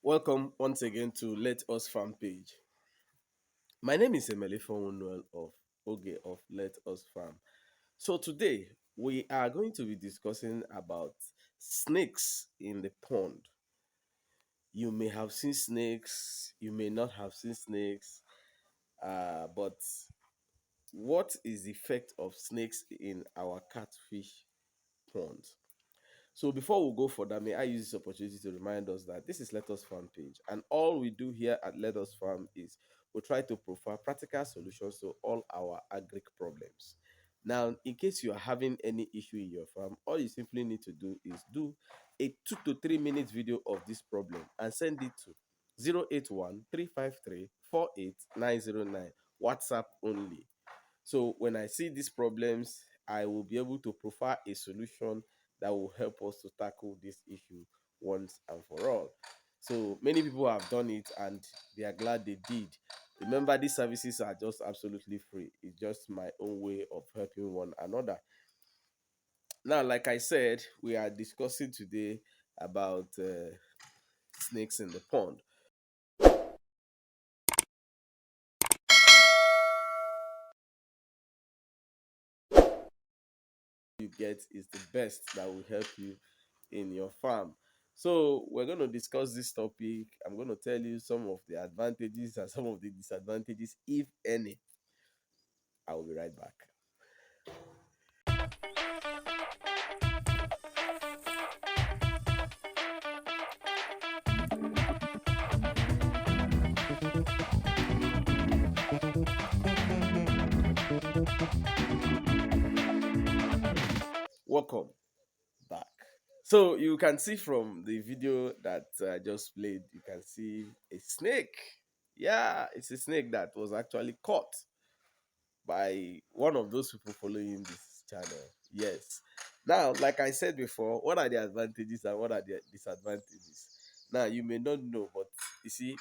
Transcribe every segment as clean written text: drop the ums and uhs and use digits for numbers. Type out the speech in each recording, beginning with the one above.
Welcome once again to Let Us Farm page. My name is Emele Fonwunwel of Oge of Let Us Farm. So today we are going to be discussing about snakes in the pond. You may have seen snakes, you may not have seen snakes, but what is the effect of snakes in our catfish ponds? So before we go further, may I use this opportunity to remind us that this is Let Us Farm page, and all we do here at Let Us Farm is we try to provide practical solutions to all our agric problems. Now, in case you are having any issue in your farm, all you simply need to do is do a 2 to 3 minute video of this problem and send it to 081 353 48909 WhatsApp only. So when I see these problems, I will be able to provide a solution that will help us to tackle this issue once and for all. So many people have done it and they are glad they did. Remember, these services are just absolutely free. It's just my own way of helping one another. Now, like I said, we are discussing today about snakes in the pond. You get is the best that will help you in your farm. So we're going to discuss this topic. I'm going to tell you some of the advantages and some of the disadvantages, if any. I will be right back. Welcome back. So you can see from the video that I just played, you can see a snake. Yeah, it's a snake that was actually caught by one of those people following this channel. Yes. Now, like I said before, what are the advantages and what are the disadvantages? Now, you may not know, but you see,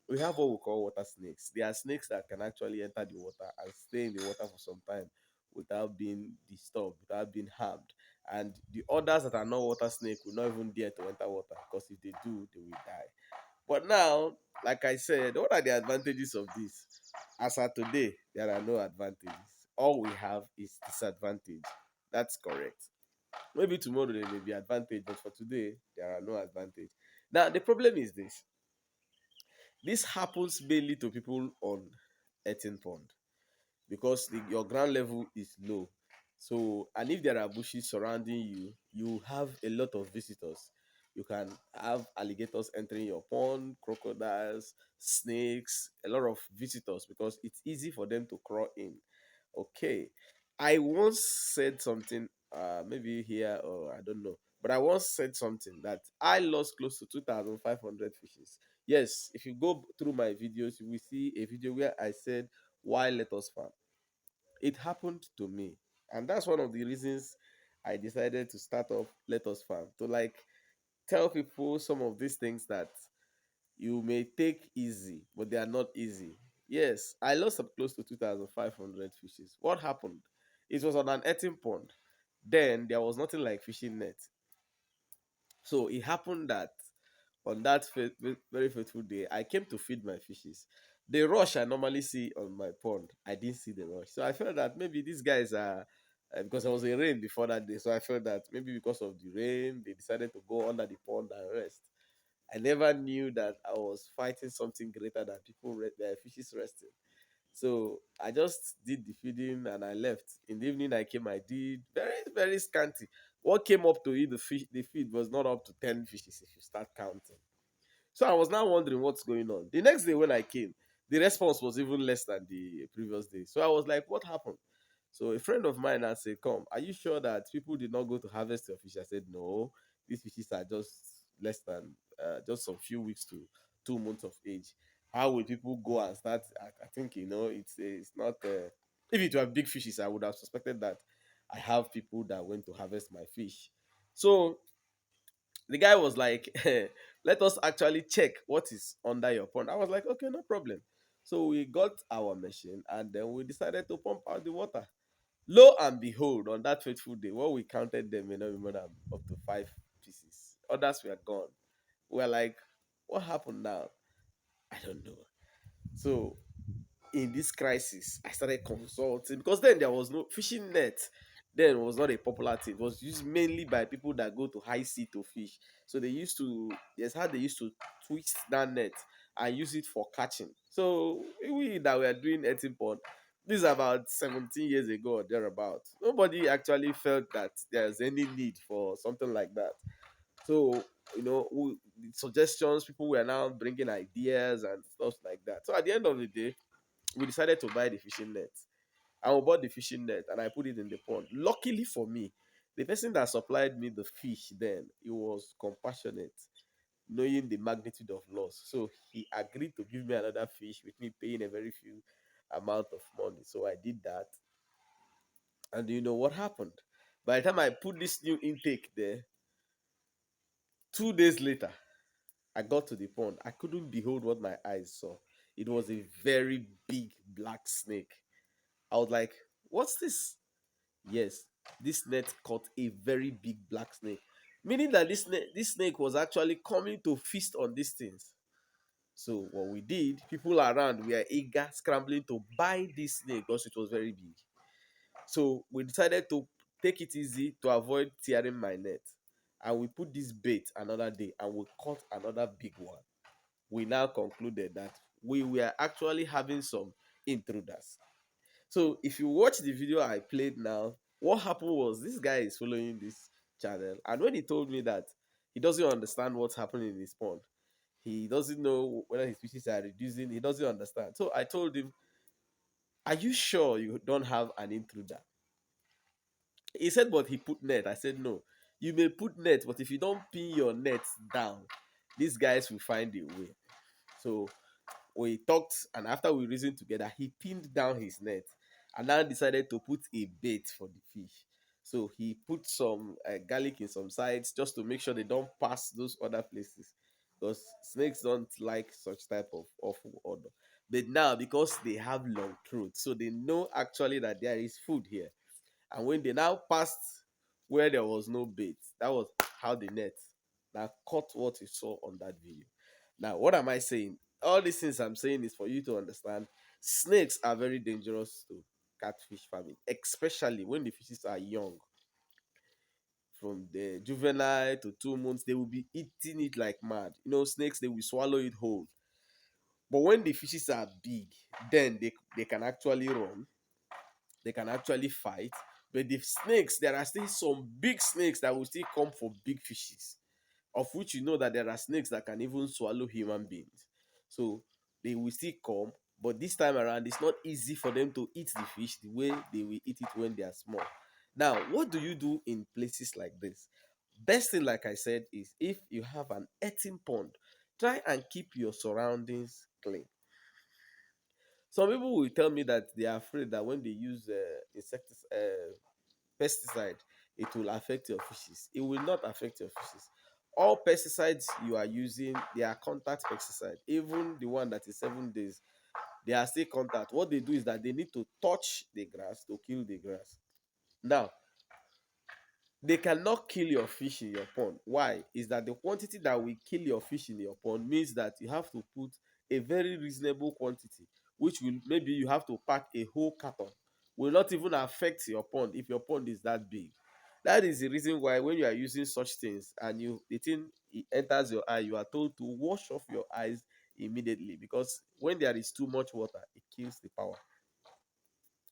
we have what we call water snakes. They are snakes that can actually enter the water and stay in the water for some time without being disturbed, without being harmed. And the others that are not water snake will not even dare to enter water because if they do, they will die. But now, like I said, what are the advantages of this? As of today, there are no advantages. All we have is disadvantage. That's correct. Maybe tomorrow there may be advantage, but for today, there are no advantage. Now, the problem is this. This happens mainly to people on 18 pond because your ground level is low. So, and if there are bushes surrounding you, you have a lot of visitors. You can have alligators entering your pond, crocodiles, snakes, a lot of visitors because it's easy for them to crawl in. Okay. I once said something, maybe here or I don't know, but I once said something that I lost close to 2,500 fishes. Yes, if you go through my videos, you will see a video where I said, why let us farm? It happened to me. And that's one of the reasons I decided to start off Let Us Farm to like tell people some of these things that you may take easy, but they are not easy. Yes, I lost up close to 2,500 fishes. What happened? It was on an eating pond. Then there was nothing like fishing net. So it happened that on that very faithful day, I came to feed my fishes. The rush I normally see on my pond, I didn't see the rush. So I felt that maybe these guys are, because there was a rain before that day. So I felt that maybe because of the rain, they decided to go under the pond and rest. I never knew that I was fighting something greater than their fishes resting. So I just did the feeding and I left. In the evening, I came. I did very scanty. What came up to eat the feed was not up to 10 fishes if you start counting. So I was now wondering what's going on. The next day when I came, the response was even less than the previous day. So I was like, what happened? So a friend of mine had said, come, are you sure that people did not go to harvest your fish? I said, no, these fishes are just less than just some few weeks to 2 months of age. How will people go and start? I think, it's not, if it were big fishes, I would have suspected that I have people that went to harvest my fish. So the guy was like, let us actually check what is under your pond. I was like, okay, no problem. So we got our machine and then we decided to pump out the water. Lo and behold, on that fateful day, what we counted them may not be more than up to 5 pieces. Others were gone. We were like, What happened now? I don't know. So in this crisis, I started consulting because then there was no fishing net. Then was not a popular thing. It was used mainly by people that go to high sea to fish. So they used to, yes, how they used to twist that net and use it for catching. So we that were doing eating pond, this is about 17 years ago or thereabout. Nobody actually felt that there's any need for something like that. So the suggestions, people were now bringing ideas and stuff like that. So at the end of the day, we decided to buy the fishing net. And we bought the fishing net and I put it in the pond. Luckily for me, the person that supplied me the fish then, he was compassionate, knowing the magnitude of loss. So he agreed to give me another fish with me paying a very few amount of money. So I did that. And you know what happened? By the time I put this new intake there, 2 days later, I got to the pond. I couldn't behold what my eyes saw. It was a very big black snake. I was like, what's this? Yes, this net caught a very big black snake. Meaning that this snake was actually coming to feast on these things. So what we did, people around were eager, scrambling to buy this snake because it was very big. So we decided to take it easy to avoid tearing my net. And we put this bait another day and we caught another big one. We now concluded that we were actually having some intruders. So if you watch the video I played now, what happened was this guy is following this channel, and when he told me that he doesn't understand what's happening in his pond, he doesn't know whether his fishes are reducing, he doesn't understand. So I told him, "Are you sure you don't have an intruder?" He said, "But he put net." I said, "No, you may put net, but if you don't pin your net down, these guys will find a way." So we talked, and after we reasoned together, he pinned down his net and now decided to put a bait for the fish. So he put some garlic in some sides just to make sure they don't pass those other places, because snakes don't like such type of awful odor. But now, because they have long throat, so they know actually that there is food here. And when they now passed where there was no bait, that was how the net now caught what you saw on that video. Now, what am I saying? All these things I'm saying is for you to understand snakes are very dangerous to catfish farming, especially when the fishes are young. From the juvenile to 2 months, they will be eating it like mad. Snakes, they will swallow it whole. But when the fishes are big, then they can actually run, they can actually fight. But the snakes, there are still some big snakes that will still come for big fishes, of which you know that there are snakes that can even swallow human beings. So they will still come, but this time around, it's not easy for them to eat the fish the way they will eat it when they are small. Now, what do you do in places like this? Best thing, like I said, is if you have an eating pond, try and keep your surroundings clean. Some people will tell me that they are afraid that when they use pesticide, it will affect your fishes. It will not affect your fishes. All pesticides you are using, they are contact pesticide. Even the one that is 7 days, they are still contact. What they do is that they need to touch the grass to kill the grass. Now, they cannot kill your fish in your pond. Why? Is that the quantity that will kill your fish in your pond means that you have to put a very reasonable quantity, which will, maybe you have to pack a whole carton. Will not even affect your pond if your pond is that big. That is the reason why when you are using such things and the thing it enters your eye, you are told to wash off your eyes immediately, because when there is too much water, it kills the power.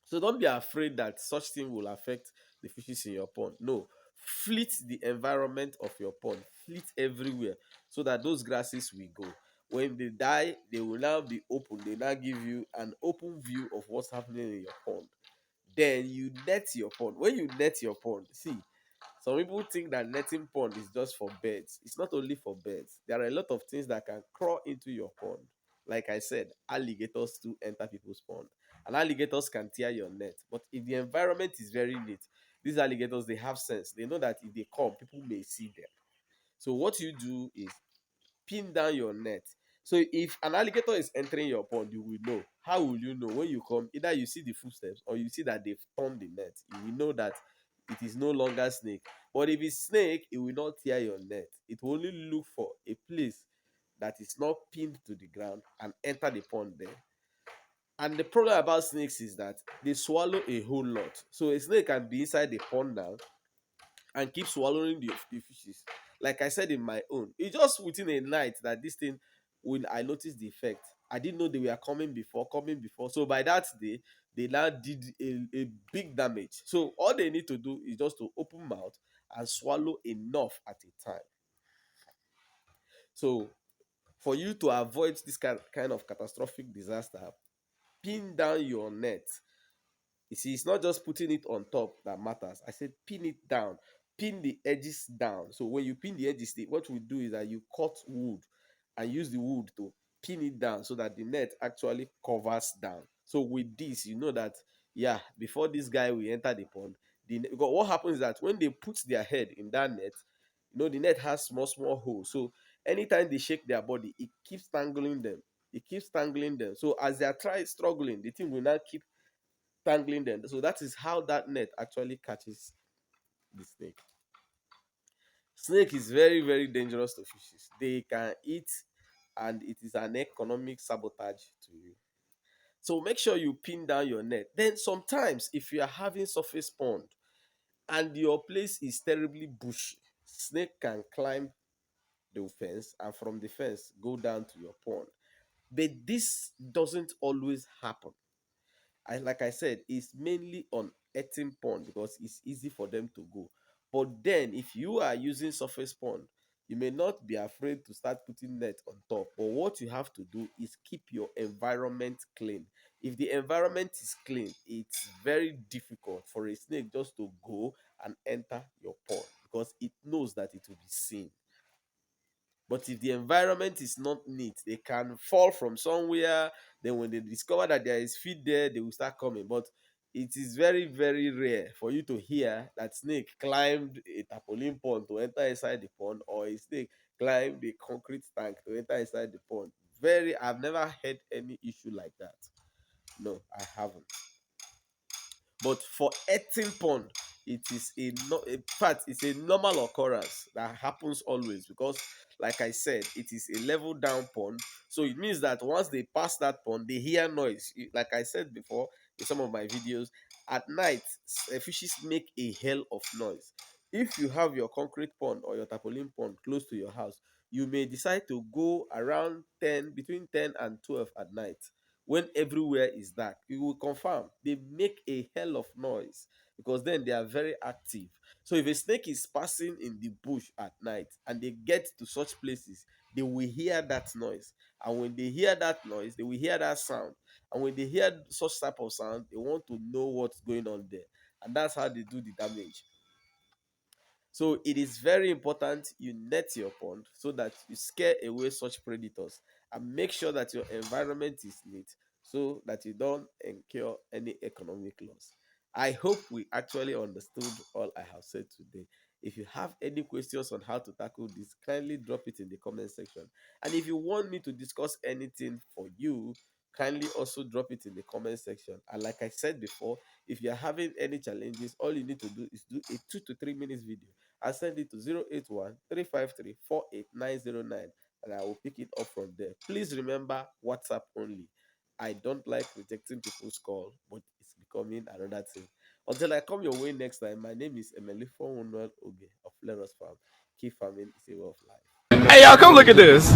So don't be afraid that such thing will affect the fishes in your pond. No, fleet the environment of your pond, fleet everywhere, so that those grasses will go. When they die, they will now be open. They now give you an open view of what's happening in your pond. Then you net your pond. When you net your pond, see, some people think that netting pond is just for birds. It's not only for birds. There are a lot of things that can crawl into your pond. Like I said, alligators do enter people's pond. And alligators can tear your net. But if the environment is very neat, these alligators, they have sense. They know that if they come, people may see them. So what you do is pin down your net. So if an alligator is entering your pond, you will know. How will you know? When you come, either you see the footsteps or you see that they've turned the net. You will know that it is no longer snake. But if it's snake, it will not tear your net. It will only look for a place that is not pinned to the ground and enter the pond there. And the problem about snakes is that they swallow a whole lot. So a snake can be inside the pond now and keep swallowing the fishes. Like I said in my own, it's just within a night that this thing, when I noticed the effect, I didn't know they were coming before. So by that day, they now did a big damage. So all they need to do is just to open mouth and swallow enough at a time. So for you to avoid this kind of catastrophic disaster, pin down your net. You see, it's not just putting it on top that matters. I said pin it down, pin the edges down. So when you pin the edges, what we do is that you cut wood and use the wood to pin it down so that the net actually covers down. So with this, you know that, yeah, before this guy will enter the pond, because what happens is that when they put their head in that net, the net has small holes. So anytime they shake their body, it keeps tangling them. It keeps tangling them. So as they are trying struggling, the thing will now keep tangling them. So that is how that net actually catches the snake. Snake is very, very dangerous to fishes. They can eat, and it is an economic sabotage to you. So make sure you pin down your net. Then sometimes if you are having surface pond and your place is terribly bushy, snake can climb the fence and from the fence go down to your pond. But this doesn't always happen. Like I said, it's mainly on earthen pond because it's easy for them to go. But then, if you are using surface pond, you may not be afraid to start putting net on top. But what you have to do is keep your environment clean. If the environment is clean, it's very difficult for a snake just to go and enter your pond because it knows that it will be seen. But if the environment is not neat, they can fall from somewhere. Then when they discover that there is feed there, they will start coming. But it is very, very rare for you to hear that snake climbed a tarpaulin pond to enter inside the pond, or a snake climbed a concrete tank to enter inside the pond. I've never had any issue like that. No, I haven't. But for earthen pond, it is in fact, it's a normal occurrence that happens always because, like I said, it is a level down pond. So it means that once they pass that pond, they hear noise. Like I said before in some of my videos, at night, fishes make a hell of noise. If you have your concrete pond or your tarpaulin pond close to your house, you may decide to go around 10, between 10 and 12 at night when everywhere is dark. You will confirm they make a hell of noise because then they are very active. So if a snake is passing in the bush at night and they get to such places, they will hear that noise. And when they hear that noise, they will hear that sound. And when they hear such type of sound, they want to know what's going on there. And that's how they do the damage. So it is very important you net your pond so that you scare away such predators and make sure that your environment is neat so that you don't incur any economic loss. I hope we actually understood all I have said today. If you have any questions on how to tackle this, kindly drop it in the comment section. And if you want me to discuss anything for you, kindly also drop it in the comment section. And like I said before, if you're having any challenges, all you need to do is do a 2 to 3 minutes video and send it to 081 353 48909 and I will pick it up from there. Please remember WhatsApp only. I don't like rejecting people's call, but it's becoming another thing. Until I come your way next time, my name is Emelifo Oge of Leros Farm. Keep farming is a way of life. Hey, y'all, come look at this.